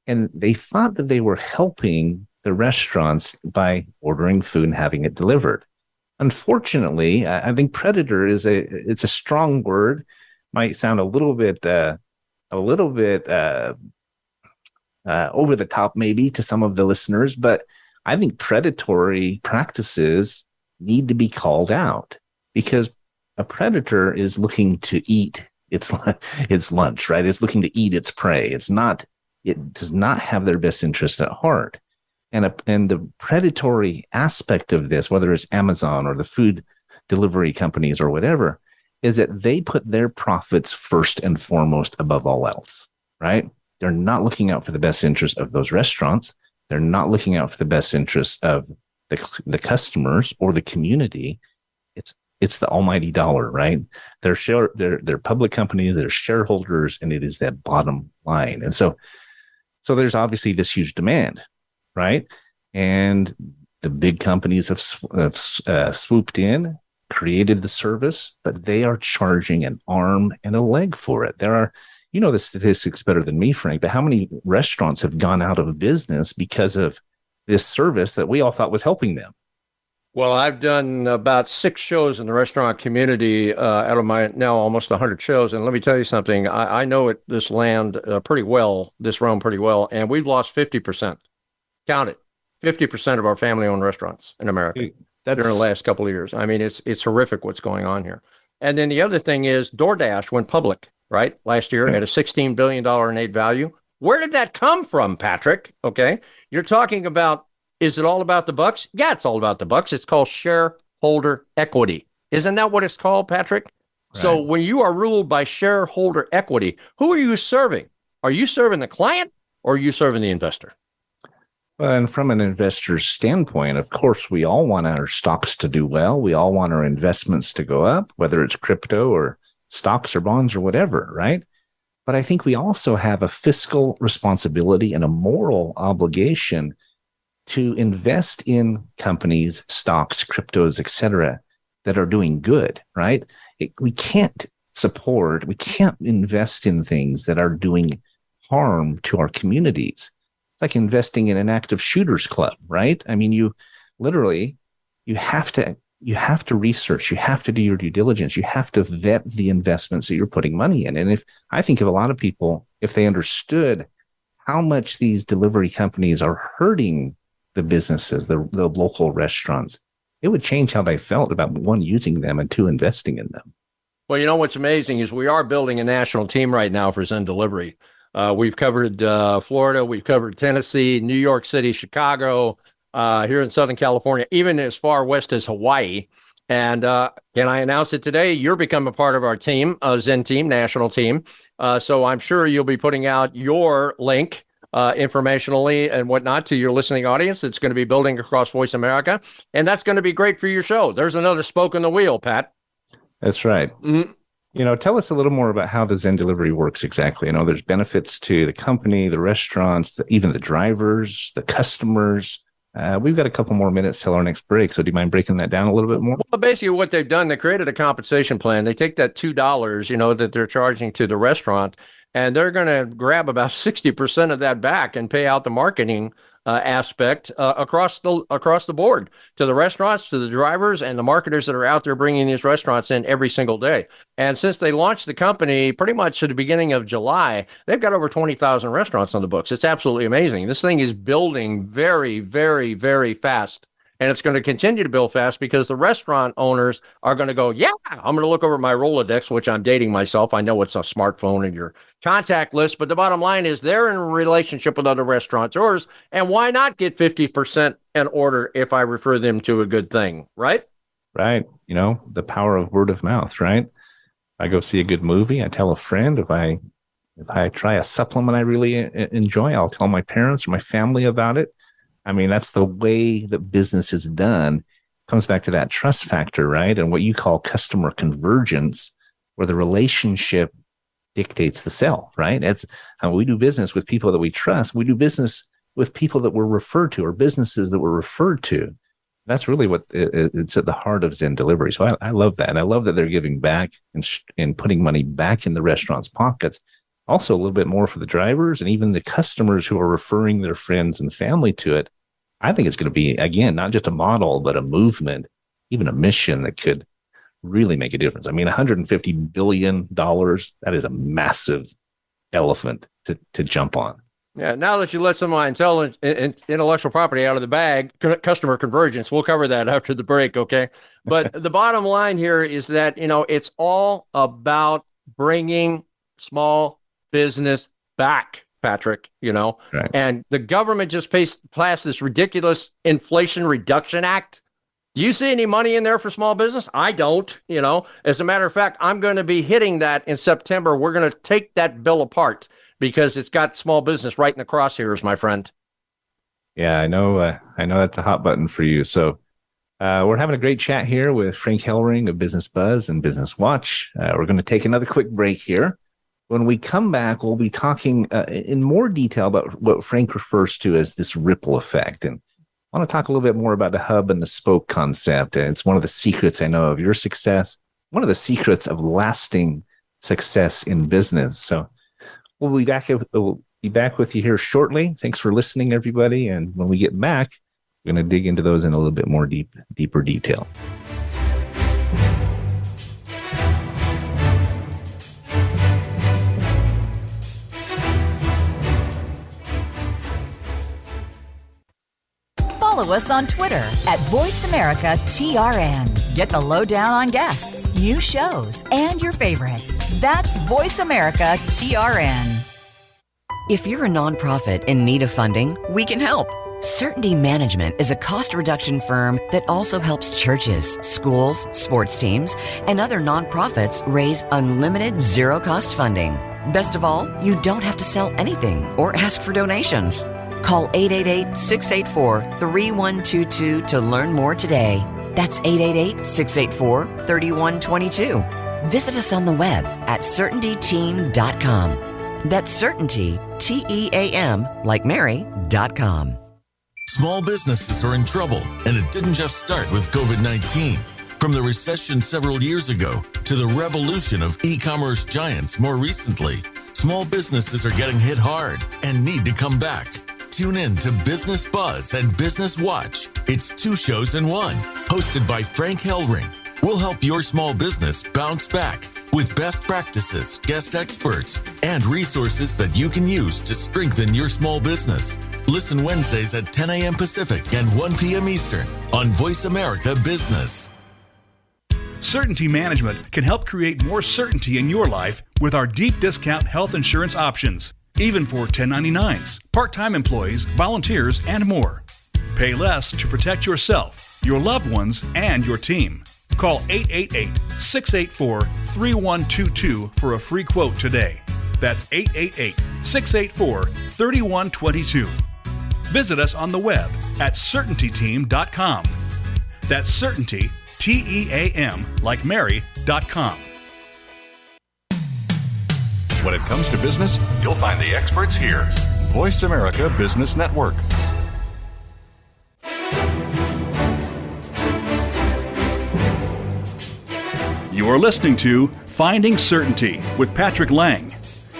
They thought that they were helping the restaurants by ordering food and having it delivered. Unfortunately, I think predator it's a strong word. Might sound a little bit over the top maybe to some of the listeners, but I think predatory practices need to be called out because a predator is looking to eat its lunch, right? It's looking to eat its prey. It does not have their best interest at heart. And the predatory aspect of this, whether it's Amazon or the food delivery companies or whatever, is that they put their profits first and foremost above all else, right? They're not looking out for the best interest of those restaurants. They're not looking out for the best interest of the customers or the community. It's the almighty dollar, right? They're public companies, they're shareholders, and it is that bottom line. And so there's obviously this huge demand, right? And the big companies have swooped in, created the service, but they are charging an arm and a leg for it. There are, the statistics better than me, Frank, but how many restaurants have gone out of business because of this service that we all thought was helping them? Well, I've done about 6 shows in the restaurant community out of my now almost 100 shows. And let me tell you something, I know this land pretty well, this realm pretty well, and we've lost 50%. Count it, 50% of our family-owned restaurants in America. During the last couple of years. I mean, it's horrific what's going on here. And then the other thing is DoorDash went public, right? Last year at a $16 billion innate value. Where did that come from, Patrick? Okay. You're talking about, is it all about the bucks? Yeah, it's all about the bucks. It's called shareholder equity. Isn't that what it's called, Patrick? Right. So when you are ruled by shareholder equity, who are you serving? Are you serving the client or are you serving the investor? And from an investor's standpoint, of course, we all want our stocks to do well. We all want our investments to go up, whether it's crypto or stocks or bonds or whatever, right? But I think we also have a fiscal responsibility and a moral obligation to invest in companies, stocks, cryptos, et cetera, that are doing good, right? We can't invest in things that are doing harm to our communities. Like investing in an active shooters club, right? I mean, you have to research, you have to do your due diligence, you have to vet the investments that you're putting money in. And I think a lot of people, if they understood how much these delivery companies are hurting the businesses, the local restaurants. It would change how they felt about, one, using them, and two, investing in them. Well, you know what's amazing is we are building a national team right now for Zen Delivery. We've covered Florida, we've covered Tennessee, New York City, Chicago, here in Southern California, even as far west as Hawaii. And can I announce it today? You're becoming a part of our team, Zen team, national team. So I'm sure you'll be putting out your link informationally and whatnot to your listening audience. It's going to be building across Voice America, and that's going to be great for your show. There's another spoke in the wheel, Pat. That's right. Mm-hmm. Tell us a little more about how the Zen Delivery works exactly. There's benefits to the company, the restaurants, even the drivers, the customers. We've got a couple more minutes till our next break. So do you mind breaking that down a little bit more? Well, basically what they've done, they created a compensation plan. They take that $2, that they're charging to the restaurant, and they're going to grab about 60% of that back and pay out the marketing aspect across the board to the restaurants, to the drivers, and the marketers that are out there bringing these restaurants in every single day. And since they launched the company pretty much at the beginning of July, they've got over 20,000 restaurants on the books. It's absolutely amazing. This thing is building very, very, very fast. And it's going to continue to build fast because the restaurant owners are going to go, yeah, I'm going to look over my Rolodex, which I'm dating myself. I know it's a smartphone and your contact list, but the bottom line is they're in a relationship with other restaurateurs. And why not get 50% an order if I refer them to a good thing, right? Right. The power of word of mouth, right? I go see a good movie. I tell a friend. If I try a supplement I really enjoy, I'll tell my parents or my family about it. That's the way that business is done. It comes back to that trust factor, right? And what you call customer convergence, where the relationship dictates the sell, right? It's how we do business with people that we trust. We do business with people that we're referred to, or businesses that we're referred to. That's really what it's at the heart of Zen Delivery. So I love that. And I love that they're giving back and putting money back in the restaurant's pockets. Also, a little bit more for the drivers and even the customers who are referring their friends and family to it. I think it's going to be, again, not just a model, but a movement, even a mission that could really make a difference. $150 billion, that is a massive elephant to jump on. Yeah, now that you let some of my intellectual property out of the bag, customer convergence, we'll cover that after the break, okay? But the bottom line here is that, it's all about bringing small business back, Patrick, right. And the government just passed this ridiculous Inflation Reduction Act. Do you see any money in there for small business? I don't, As a matter of fact, I'm going to be hitting that in September. We're going to take that bill apart because it's got small business right in the crosshairs, my friend. Yeah, I know that's a hot button for you. So we're having a great chat here with Frank Helring of Bizzne BuzZ and Bizzne Watch. We're going to take another quick break here. When we come back, we'll be talking in more detail about what Frank refers to as this ripple effect. And I want to talk a little bit more about the hub and the spoke concept. And it's one of the secrets I know of your success, one of the secrets of lasting success in business. So we'll be back with you here shortly. Thanks for listening, everybody. And when we get back, we're going to dig into those in a little bit more deeper detail. Follow us on Twitter at VoiceAmericaTRN. Get the lowdown on guests, new shows, and your favorites. That's VoiceAmericaTRN. If you're a nonprofit in need of funding, we can help. Certainty Management is a cost reduction firm that also helps churches, schools, sports teams, and other nonprofits raise unlimited zero-cost funding. Best of all, you don't have to sell anything or ask for donations. Call 888-684-3122 to learn more today. That's 888-684-3122. Visit us on the web at CertaintyTeam.com. That's Certainty, T-E-A-M, like Mary.com. Small businesses are in trouble, and it didn't just start with COVID-19. From the recession several years ago to the revolution of e-commerce giants more recently, small businesses are getting hit hard and need to come back. Tune in to Bizzne BuzZ and Bizzne Watch. It's 2 shows in one, hosted by Frank Helring. We'll help your small business bounce back with best practices, guest experts, and resources that you can use to strengthen your small business. Listen Wednesdays at 10 a.m. Pacific and 1 p.m. Eastern on Voice America Business. Certainty Management can help create more certainty in your life with our deep discount health insurance options, even for 1099s, part-time employees, volunteers, and more. Pay less to protect yourself, your loved ones, and your team. Call 888-684-3122 for a free quote today. That's 888-684-3122. Visit us on the web at CertaintyTeam.com. That's Certainty, T-E-A-M, like Mary.com. When it comes to business, you'll find the experts here. Voice America Business Network. You're listening to Finding Certainty with Patrick Laing.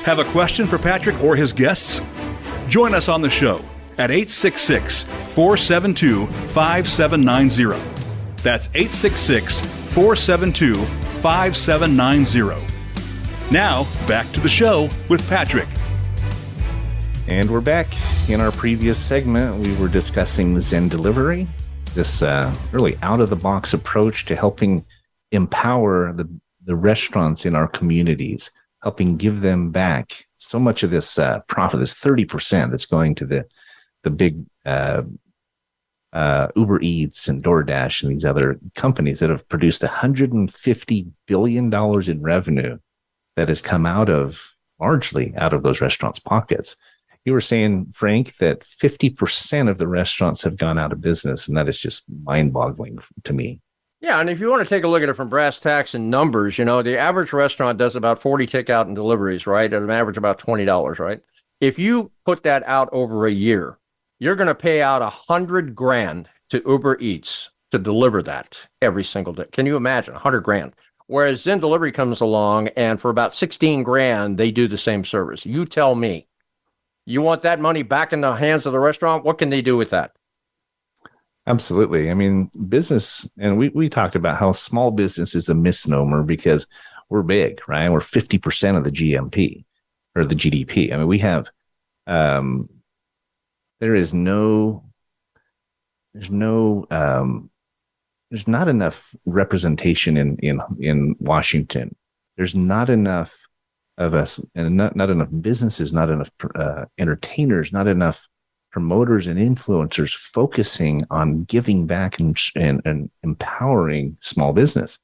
Have a question for Patrick or his guests? Join us on the show at 866-472-5790. That's 866-472-5790. Now, back to the show with Patrick. And we're back. In our previous segment, we were discussing Zen Delivery, this really out-of-the-box approach to helping empower the restaurants in our communities, helping give them back so much of this profit, this 30% that's going to the big Uber Eats and DoorDash and these other companies that have produced $150 billion in revenue that has come largely out of those restaurants' pockets. You were saying, Frank, that 50% of the restaurants have gone out of business, and that is just mind-boggling to me. Yeah, and if you want to take a look at it from brass tacks and numbers, the average restaurant does about 40 takeout and deliveries, right? At an average about $20, right? If you put that out over a year, you're going to pay out $100,000 to Uber Eats to deliver that every single day. Can you imagine $100,000? Whereas Zen Delivery comes along, and for about $16,000, they do the same service. You tell me, you want that money back in the hands of the restaurant? What can they do with that? Absolutely. I mean, business, and we talked about how small business is a misnomer because we're big, right? We're 50% of the GMP or the GDP. I mean, we have, there's not enough representation in Washington. There's not enough of us, and not enough businesses, not enough entertainers, not enough promoters and influencers focusing on giving back and empowering small business.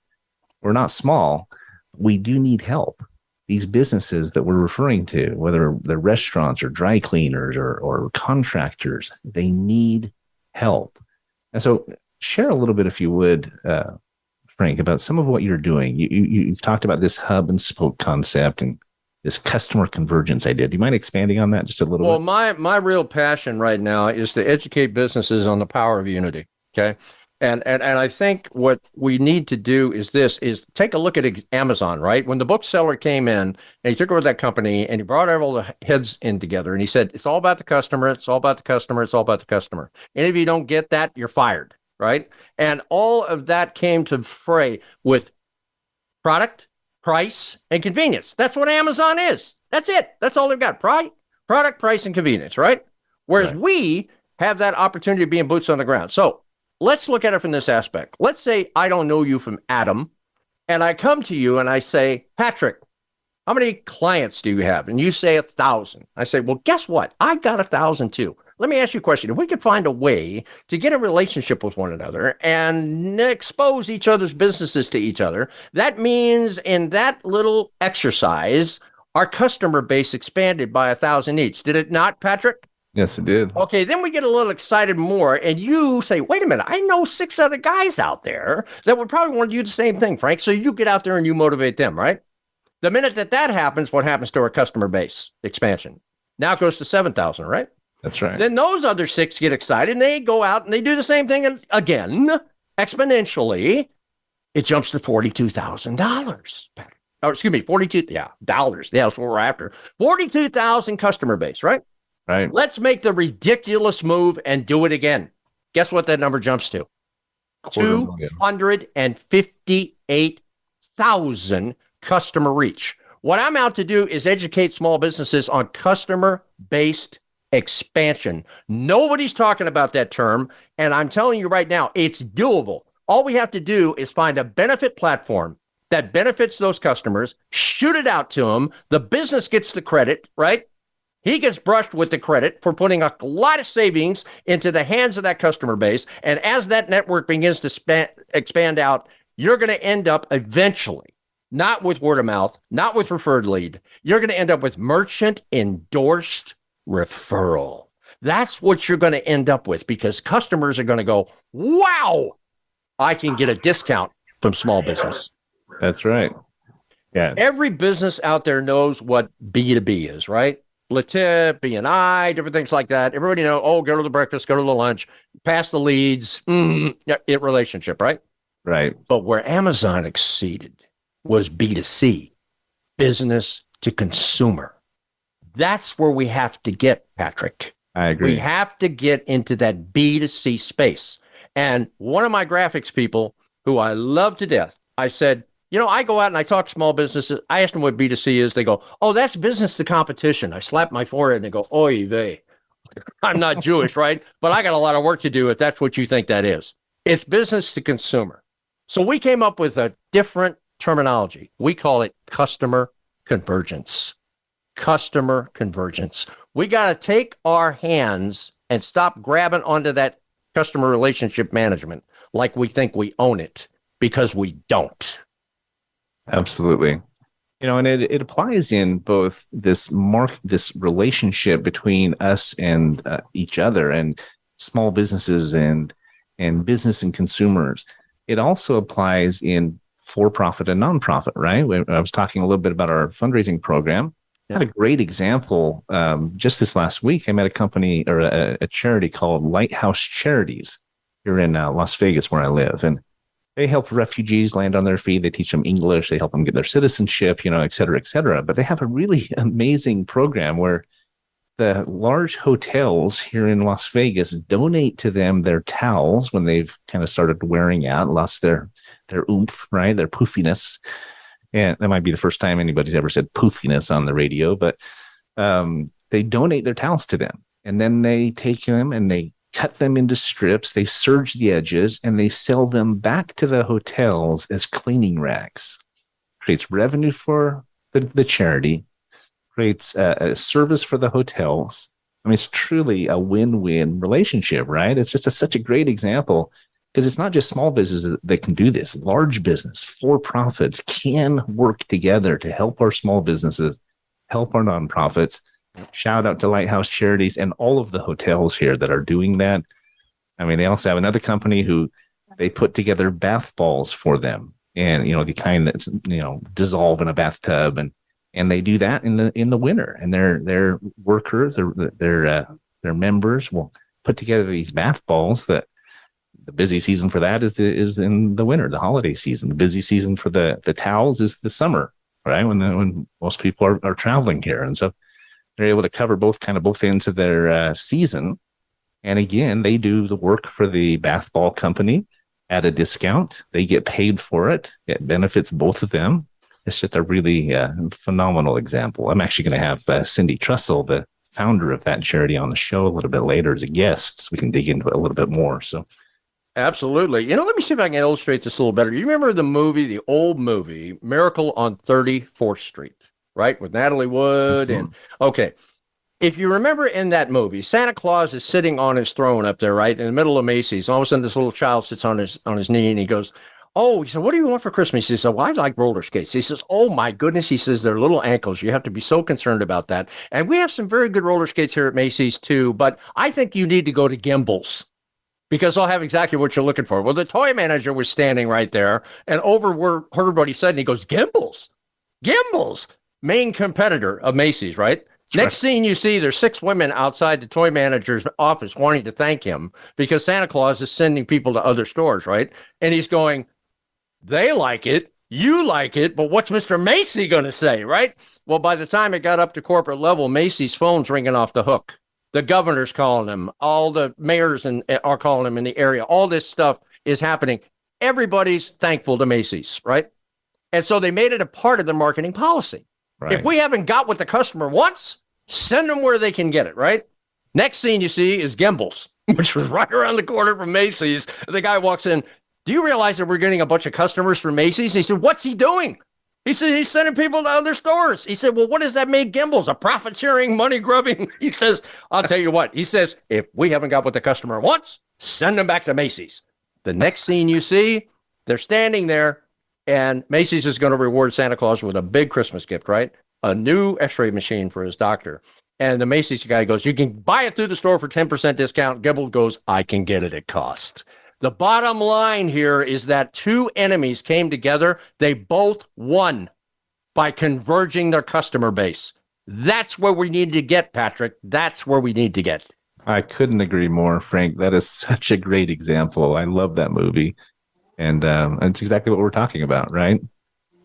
We're not small. We do need help. These businesses that we're referring to, whether they're restaurants or dry cleaners or contractors, they need help. And so share a little bit, if you would, Frank, about some of what you're doing. You've talked about this hub and spoke concept and this customer convergence idea. Do you mind expanding on that just a little bit? Well, my real passion right now is to educate businesses on the power of unity. Okay. And I think what we need to do is take a look at Amazon, right? When the bookseller came in and he took over that company and he brought all the heads in together and he said, it's all about the customer. It's all about the customer. It's all about the customer. And if you don't get that, you're fired. Right. And all of that came to fray with product, price, and convenience. That's what Amazon is. That's it. That's all they've got. Product, price, and convenience, right? Whereas we have that opportunity of being boots on the ground. So let's look at it from this aspect. Let's say I don't know you from Adam, and I come to you and I say, Patrick, how many clients do you have? And you say 1,000. I say, well, guess what? I've got 1,000 too. Let me ask you a question. If we could find a way to get a relationship with one another and expose each other's businesses to each other, that means in that little exercise, our customer base expanded by 1,000 each. Did it not, Patrick? Yes, it did. Okay, then we get a little excited more, and you say, wait a minute, I know 6 other guys out there that would probably want to do the same thing, Frank. So you get out there and you motivate them, right? The minute that happens, what happens to our customer base expansion? Now it goes to 7,000, right? That's right. Then those other 6 get excited and they go out and they do the same thing. And again, exponentially, it jumps to $42,000. Oh, excuse me, $42. Yeah, dollars. Yeah, that's what we're after. 42,000 customer base, right? Right. Let's make the ridiculous move and do it again. Guess what that number jumps to? 258,000 customer reach. What I'm out to do is educate small businesses on customer-based expansion. Nobody's talking about that term, and I'm telling you right now, it's doable. All we have to do is find a benefit platform that benefits those customers, shoot it out to them. The business gets the credit, right? He gets brushed with the credit for putting a lot of savings into the hands of that customer base. And as that network begins to expand out, you're going to end up eventually, not with word of mouth, not with referred lead. You're going to end up with merchant endorsed referral. That's what you're going to end up with, because customers are going to go, wow, I can get a discount from small business. That's right. Yeah. Every business out there knows what B2B is, right? LaTip, B&I, different things like that. Everybody know, go to the breakfast, go to the lunch, pass the leads, relationship, right? Right. But where Amazon exceeded was B2C, business to consumer. That's where we have to get, Patrick. I agree. We have to get into that B2C space. And one of my graphics people, who I love to death, I said, I go out and I talk to small businesses. I ask them what B2C is. They go, oh, that's business to competition. I slap my forehead and they go, oy vey. I'm not Jewish, right? But I got a lot of work to do if that's what you think that is. It's business to consumer. So we came up with a different terminology. We call it customer convergence. Customer convergence. We got to take our hands and stop grabbing onto that customer relationship management like we think we own it, because we don't. Absolutely. And it applies in both this relationship between us and each other, and small businesses and business and consumers. It also applies in for-profit and nonprofit, right? I was talking a little bit about our fundraising program. I had a great example. Just this last week, I met a company or a charity called Lighthouse Charities here in Las Vegas, where I live. And they help refugees land on their feet. They teach them English. They help them get their citizenship, et cetera, et cetera. But they have a really amazing program where the large hotels here in Las Vegas donate to them their towels when they've kind of started wearing out, lost their oomph, right? Their poofiness. And that might be the first time anybody's ever said poofiness on the radio, but they donate their towels to them. And then they take them and they cut them into strips, they serge the edges, and they sell them back to the hotels as cleaning rags. Creates revenue for the charity, creates a service for the hotels. I mean, it's truly a win-win relationship, right? It's just such a great example, because it's not just small businesses that can do this. Large business, for-profits can work together to help our small businesses, help our nonprofits. Shout out to Lighthouse Charities and all of the hotels here that are doing that. I mean, they also have another company who they put together bath balls for them, and the kind that's dissolve in a bathtub, and they do that in the winter. And their workers, their members will put together these bath balls. That the busy season for that is in the winter, the holiday season. The busy season for the towels is the summer, right? When most people are traveling here, and so they're able to cover both ends of their season. And again, they do the work for the bath ball company at a discount. They get paid for it. It benefits both of them. It's just a really phenomenal example. I'm actually going to have Cindy Trussell, the founder of that charity, on the show a little bit later as a guest, so we can dig into it a little bit more. So, absolutely. Let me see if I can illustrate this a little better. You remember the old movie, Miracle on 34th Street? Right, with Natalie Wood. Mm-hmm. And okay, if you remember in that movie, Santa Claus is sitting on his throne up there, right in the middle of Macy's. All of a sudden, this little child sits on his knee, and he goes, "Oh," he said, "what do you want for Christmas?" He said, "Well, I like roller skates." He says, "Oh my goodness," he says, "they're little ankles. You have to be so concerned about that. And we have some very good roller skates here at Macy's too, but I think you need to go to Gimbals, because I'll have exactly what you're looking for." Well, the toy manager was standing right there, and heard what he said, and he goes, "Gimbals, main competitor of Macy's," right? Next scene you see, there's 6 women outside the toy manager's office wanting to thank him because Santa Claus is sending people to other stores, right? And he's going, "They like it, you like it, but what's Mr. Macy going to say," right? Well, by the time it got up to corporate level, Macy's phone's ringing off the hook. The governor's calling him. All the mayors are calling him in the area. All this stuff is happening. Everybody's thankful to Macy's, right? And so they made it a part of their marketing policy. Right. If we haven't got what the customer wants, send them where they can get it, right? Next scene you see is Gimbels, which was right around the corner from Macy's. The guy walks in. Do you realize that we're getting a bunch of customers from Macy's? He said, what's he doing? He said, he's sending people to other stores. He said, well, what does that make Gimbels? A profiteering, money grubbing? He says, I'll tell you what. He says, if we haven't got what the customer wants, send them back to Macy's. The next scene you see, they're standing there, and Macy's is going to reward Santa Claus with a big Christmas gift, right? A new x-ray machine for his doctor. And the Macy's guy goes, you can buy it through the store for 10% discount. Gimbel goes, I can get it at cost. The bottom line here is that two enemies came together. They both won by converging their customer base. That's where we need to get, Patrick. That's where we need to get. I couldn't agree more, Frank. That is such a great example. I love that movie. And it's exactly what we're talking about, right?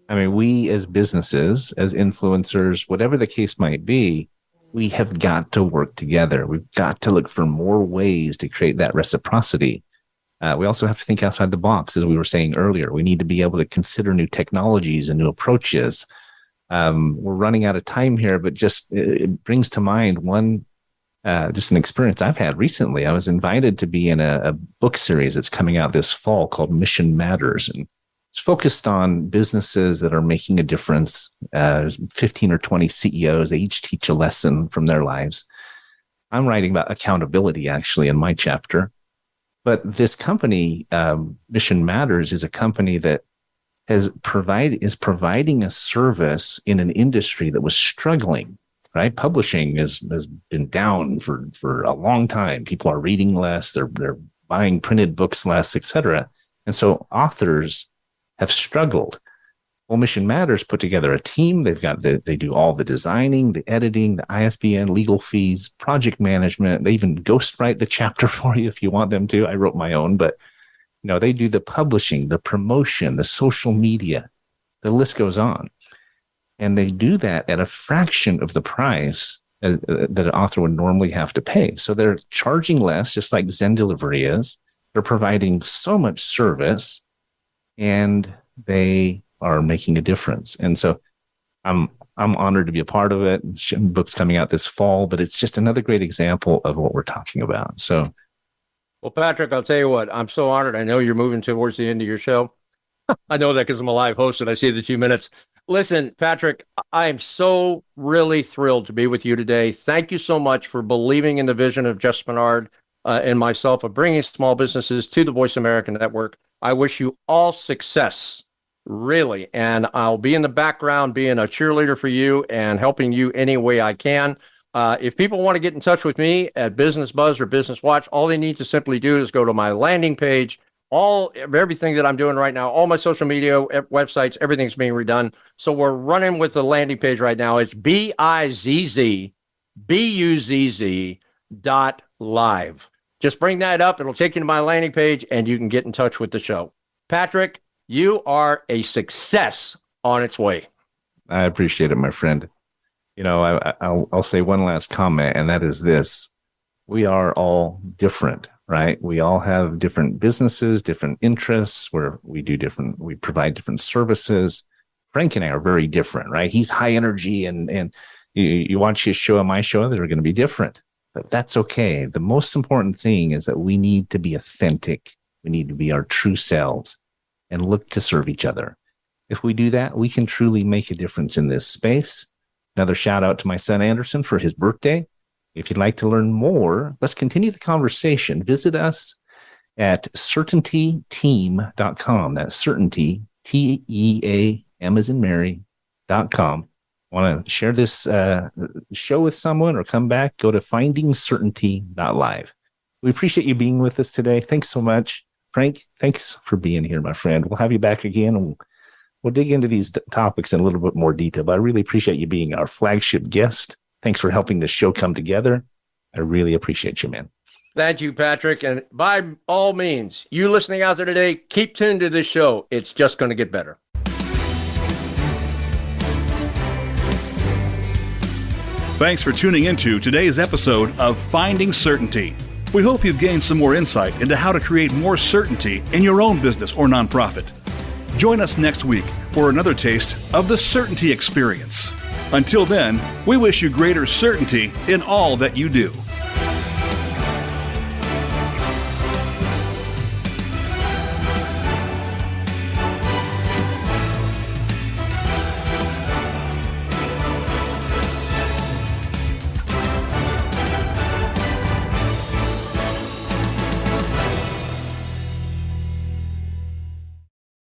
I mean, we as businesses, as influencers, whatever the case might be, we have got to work together. We've got to look for more ways to create that reciprocity. We also have to think outside the box, as we were saying earlier. We need to be able to consider new technologies and new approaches. We're running out of time here, but just it brings to mind one, just an experience I've had recently. I was invited to be in a book series that's coming out this fall called Mission Matters. And it's focused on businesses that are making a difference. 15 or 20 CEOs, they each teach a lesson from their lives. I'm writing about accountability, actually, in my chapter. But this company, Mission Matters, is a company that is providing a service in an industry that was struggling, right? Publishing has been down for a long time. People are reading less, they're buying printed books less, etc. And so authors have struggled. Well, Mission Matters put together a team. They do all the designing, the editing, the ISBN, legal fees, project management. They even ghostwrite the chapter for you if you want them to. I wrote my own, but they do the publishing, the promotion, the social media. The list goes on. And they do that at a fraction of the price that an author would normally have to pay. So they're charging less, just like Zen Delivery is. They're providing so much service, and they are making a difference. And so I'm honored to be a part of it. Book's coming out this fall, but it's just another great example of what we're talking about. So, well, Patrick, I'll tell you what, I'm so honored. I know you're moving towards the end of your show. I know that because I'm a live host and I see the 2 minutes. Listen, Patrick, I am so really thrilled to be with you today. Thank you so much for believing in the vision of Jeff Spenard and myself of bringing small businesses to the Voice America Network. I wish you all success. Really. And I'll be in the background being a cheerleader for you and helping you any way I can. If people want to get in touch with me at Bizzne BuzZ or Bizzne Watch, all they need to simply do is go to my landing page. Everything that I'm doing right now, all my social media websites, everything's being redone. So we're running with the landing page right now. It's BIZZBUZZ.live. Just bring that up. It'll take you to my landing page and you can get in touch with the show. Patrick, you are a success on its way. I appreciate it, my friend. I'll say one last comment, and that is this. We are all different, right? We all have different businesses, different interests, where we provide different services. Frank and I are very different, right? He's high energy, and you watch his show and my show, they're going to be different. But that's okay. The most important thing is that we need to be authentic. We need to be our true selves and look to serve each other. If we do that, we can truly make a difference in this space. Another shout out to my son Anderson for his birthday. If you'd like to learn more, let's continue the conversation. Visit us at certaintyteam.com. That's certainty, TEAM as in Mary.com. Want to share this show with someone or come back? Go to findingcertainty.live. We appreciate you being with us today. Thanks so much. Frank, thanks for being here, my friend. We'll have you back again, and we'll dig into these topics in a little bit more detail. But I really appreciate you being our flagship guest. Thanks for helping this show come together. I really appreciate you, man. Thank you, Patrick. And by all means, you listening out there today, keep tuned to this show. It's just going to get better. Thanks for tuning into today's episode of Finding Certainty. We hope you've gained some more insight into how to create more certainty in your own business or nonprofit. Join us next week for another taste of the certainty experience. Until then, we wish you greater certainty in all that you do.